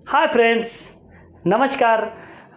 Hi friends, नमस्कार।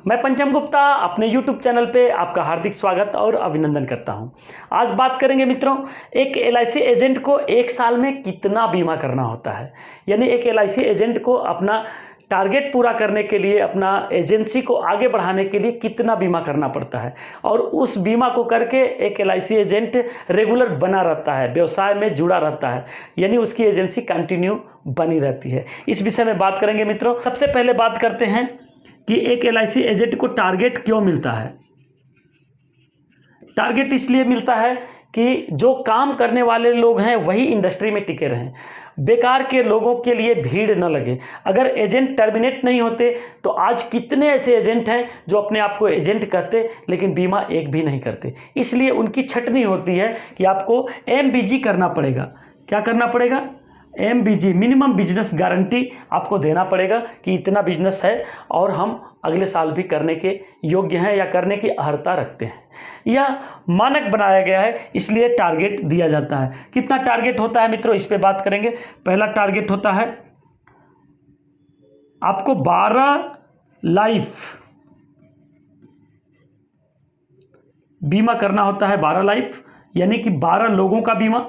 मैं पंचम गुप्ता अपने यूट्यूब चैनल पे आपका हार्दिक स्वागत और अभिनंदन करता हूं। आज बात करेंगे मित्रों, एक एलआईसी एजेंट को एक साल में कितना बीमा करना होता है। यानी एक एलआईसी एजेंट को अपना टारगेट पूरा करने के लिए, अपना एजेंसी को आगे बढ़ाने के लिए कितना बीमा करना पड़ता है, और उस बीमा को करके एक एलआईसी एजेंट रेगुलर बना रहता है, व्यवसाय में जुड़ा रहता है, यानी उसकी एजेंसी कंटिन्यू बनी रहती है। इस विषय में बात करेंगे मित्रों। सबसे पहले बात करते हैं कि एक एलआईसी एजेंट को टारगेट क्यों मिलता है। टारगेट इसलिए मिलता है कि जो काम करने वाले लोग हैं वही इंडस्ट्री में टिके रहें, बेकार के लोगों के लिए भीड़ न लगे। अगर एजेंट टर्मिनेट नहीं होते तो आज कितने ऐसे एजेंट हैं जो अपने आप को एजेंट कहते लेकिन बीमा एक भी नहीं करते। इसलिए उनकी छटनी होती है कि आपको एमबीजी करना पड़ेगा। क्या करना पड़ेगा? एमबीजी, मिनिमम बिजनेस गारंटी आपको देना पड़ेगा कि इतना बिजनेस है और हम अगले साल भी करने के योग्य हैं या करने की अर्हता रखते हैं। यह मानक बनाया गया है, इसलिए टारगेट दिया जाता है। कितना टारगेट होता है मित्रों, इस पे बात करेंगे। पहला टारगेट होता है आपको 12 लाइफ बीमा करना होता है। 12 लाइफ यानी कि 12 लोगों का बीमा।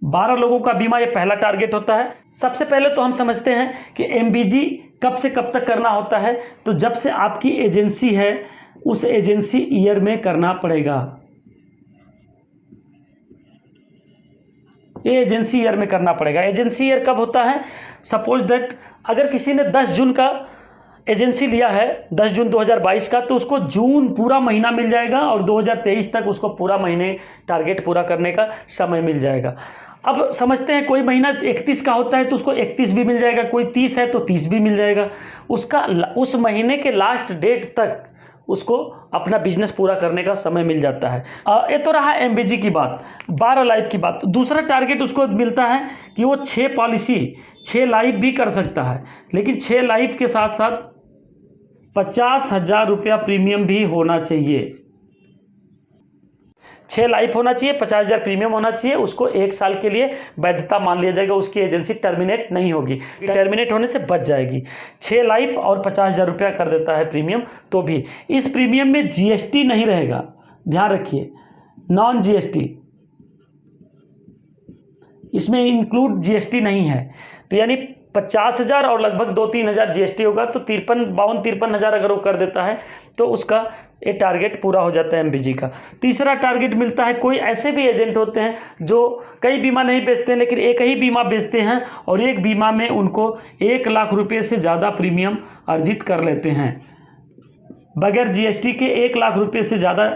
बारह लोगों का बीमा, ये पहला टारगेट होता है। सबसे पहले तो हम समझते हैं कि एमबीजी कब से कब तक करना होता है। तो जब से आपकी एजेंसी है उस एजेंसी ईयर में करना पड़ेगा। ये एजेंसी ईयर में करना पड़ेगा। एजेंसी ईयर कब होता है? सपोज दैट अगर किसी ने 10 जून का एजेंसी लिया है, 10 जून 2022 का, तो उसको जून पूरा महीना मिल जाएगा और 2023 तक उसको पूरा महीने टारगेट पूरा करने का समय मिल जाएगा। अब समझते हैं कोई महीना 31 का होता है तो उसको 31 भी मिल जाएगा, कोई 30 है तो 30 भी मिल जाएगा। उसका उस महीने के लास्ट डेट तक उसको अपना बिजनेस पूरा करने का समय मिल जाता है। ये तो रहा एमबीजी की बात, 12 लाइफ की बात। दूसरा टारगेट उसको मिलता है कि वो 6 पॉलिसी, 6 लाइफ भी कर सकता है, लेकिन 6 लाइफ के साथ साथ 50,000 रुपया प्रीमियम भी होना चाहिए। 6 लाइफ होना चाहिए, 50,000 प्रीमियम होना चाहिए। उसको 1 साल के लिए वैधता मान लिया जाएगा, उसकी एजेंसी टर्मिनेट नहीं होगी, टर्मिनेट होने से बच जाएगी। 6 लाइफ और 50,000 रुपया कर देता है प्रीमियम। तो भी इस प्रीमियम में जीएसटी नहीं रहेगा, ध्यान रखिए, नॉन जीएसटी, इसमें इंक्लूड जीएसटी नहीं है। तो यानी 50,000 और लगभग 2-3 हज़ार जीएसटी होगा, तो 52-53 हज़ार अगर वो कर देता है तो उसका ये टारगेट पूरा हो जाता है एमबीजी का। तीसरा टारगेट मिलता है, कोई ऐसे भी एजेंट होते हैं जो कई बीमा नहीं बेचते हैं लेकिन एक ही बीमा बेचते हैं और एक बीमा में उनको 1 लाख रुपये से ज़्यादा प्रीमियम अर्जित कर लेते हैं बगैर जीएसटी के। 1 लाख रुपये से ज़्यादा,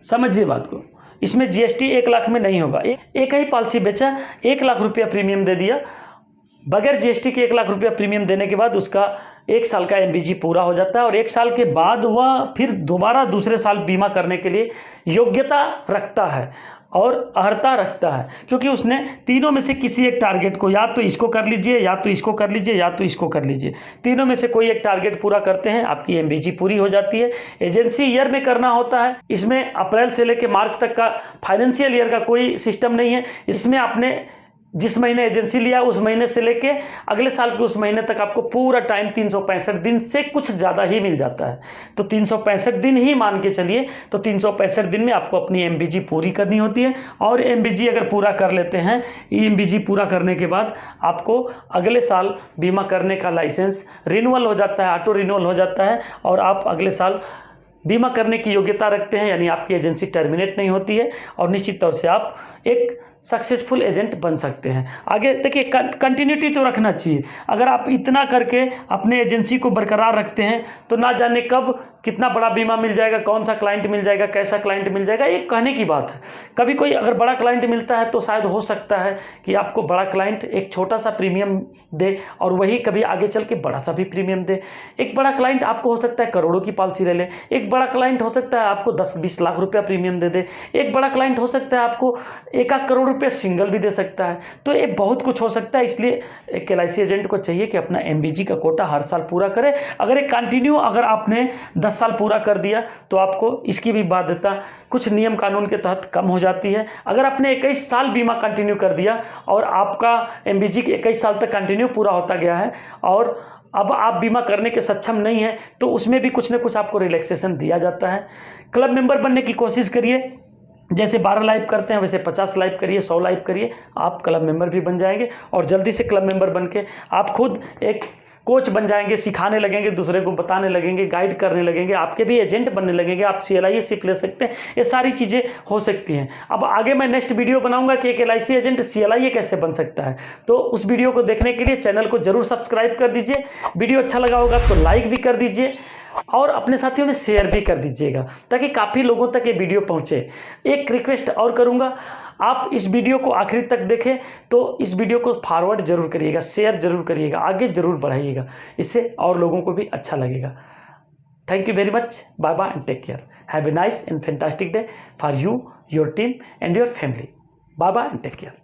समझिए बात को, इसमें जीएसटी 1 लाख में नहीं होगा। एक ही पॉलिसी बेचा, 1 लाख रुपया प्रीमियम दे दिया, बगैर जीएसटी के 1 लाख रुपया प्रीमियम देने के बाद उसका 1 साल का एमबीजी पूरा हो जाता है और 1 साल के बाद वह फिर दोबारा दूसरे साल बीमा करने के लिए योग्यता रखता है और अर्हता रखता है, क्योंकि उसने तीनों में से किसी एक टारगेट को, या तो इसको कर लीजिए, या तो इसको कर लीजिए, या तो इसको कर लीजिए, तीनों में से कोई एक टारगेट पूरा करते हैं, आपकी एमबीजी पूरी हो जाती है। एजेंसी ईयर में करना होता है। इसमें अप्रैल से लेकर मार्च तक का फाइनेंशियल ईयर का कोई सिस्टम नहीं है। इसमें आपने जिस महीने एजेंसी लिया उस महीने से लेके अगले साल के उस महीने तक आपको पूरा टाइम 365 दिन से कुछ ज़्यादा ही मिल जाता है। तो 365 दिन ही मान के चलिए, तो 365 दिन में आपको अपनी एमबीजी पूरी करनी होती है। और एमबीजी अगर पूरा कर लेते हैं, एमबीजी पूरा करने के बाद आपको अगले साल बीमा करने का लाइसेंस रिन्यूअल हो जाता है, ऑटो रिन्यूअल हो जाता है और आप अगले साल बीमा करने की योग्यता रखते हैं, यानी आपकी एजेंसी टर्मिनेट नहीं होती है और निश्चित तौर से आप एक सक्सेसफुल एजेंट बन सकते हैं। आगे देखिए, कंटिन्यूटी तो रखना चाहिए। अगर आप इतना करके अपने एजेंसी को बरकरार रखते हैं तो ना जाने कब कितना बड़ा बीमा मिल जाएगा, कौन सा क्लाइंट मिल जाएगा, कैसा क्लाइंट मिल जाएगा, ये कहने की बात है। कभी कोई अगर बड़ा क्लाइंट मिलता है तो शायद हो सकता है कि आपको बड़ा क्लाइंट एक छोटा सा प्रीमियम दे और वही कभी आगे चल के बड़ा सा भी प्रीमियम दे। एक बड़ा क्लाइंट आपको हो सकता है करोड़ों की पॉलिसी ले ले, एक बड़ा क्लाइंट हो सकता है आपको 10-20 लाख रुपया प्रीमियम दे दे, एक बड़ा क्लाइंट हो सकता है आपको 1 करोड़ रुपया सिंगल भी दे सकता है। तो ये बहुत कुछ हो सकता है। इसलिए एक एलआईसी एजेंट को चाहिए कि अपना एमबीजी का कोटा हर साल पूरा करे। अगर एक कंटिन्यू, अगर आपने 10 10 साल पूरा कर दिया तो आपको इसकी भी बाध्यता कुछ नियम कानून के तहत कम हो जाती है। अगर आपने 21 साल बीमा कंटिन्यू कर दिया और आपका MBG 21 साल तक कंटिन्यू पूरा होता गया है और अब आप बीमा करने के सक्षम नहीं हैं तो उसमें भी कुछ ना कुछ आपको रिलैक्सेशन दिया जाता है। क्लब मेंबर बनने की कोशिश करिए, जैसे 12 लाइव करते हैं वैसे 50 लाइव करिए, 100 लाइव करिए, आप क्लब मेंबर भी बन जाएंगे और जल्दी से क्लब मेंबर बन के आप खुद एक कोच बन जाएंगे, सिखाने लगेंगे, दूसरे को बताने लगेंगे, गाइड करने लगेंगे, आपके भी एजेंट बनने लगेंगे, आप CLIC ले सकते हैं। ये सारी चीज़ें हो सकती हैं। अब आगे मैं नेक्स्ट वीडियो बनाऊंगा कि एक LIC एजेंट CLIA कैसे बन सकता है, तो उस वीडियो को देखने के लिए चैनल को जरूर सब्सक्राइब कर दीजिए। वीडियो अच्छा लगा होगा तो लाइक भी कर दीजिए और अपने साथियों में शेयर भी कर दीजिएगा ताकि काफ़ी लोगों तक ये वीडियो पहुंचे। एक रिक्वेस्ट और करूंगा, आप इस वीडियो को आखिरी तक देखें तो इस वीडियो को फॉरवर्ड जरूर करिएगा, शेयर जरूर करिएगा, आगे जरूर बढ़ाइएगा, इससे और लोगों को भी अच्छा लगेगा। Thank you very much, bye bye and take care, have a nice and fantastic day for you, your team and your family. Bye bye and take care.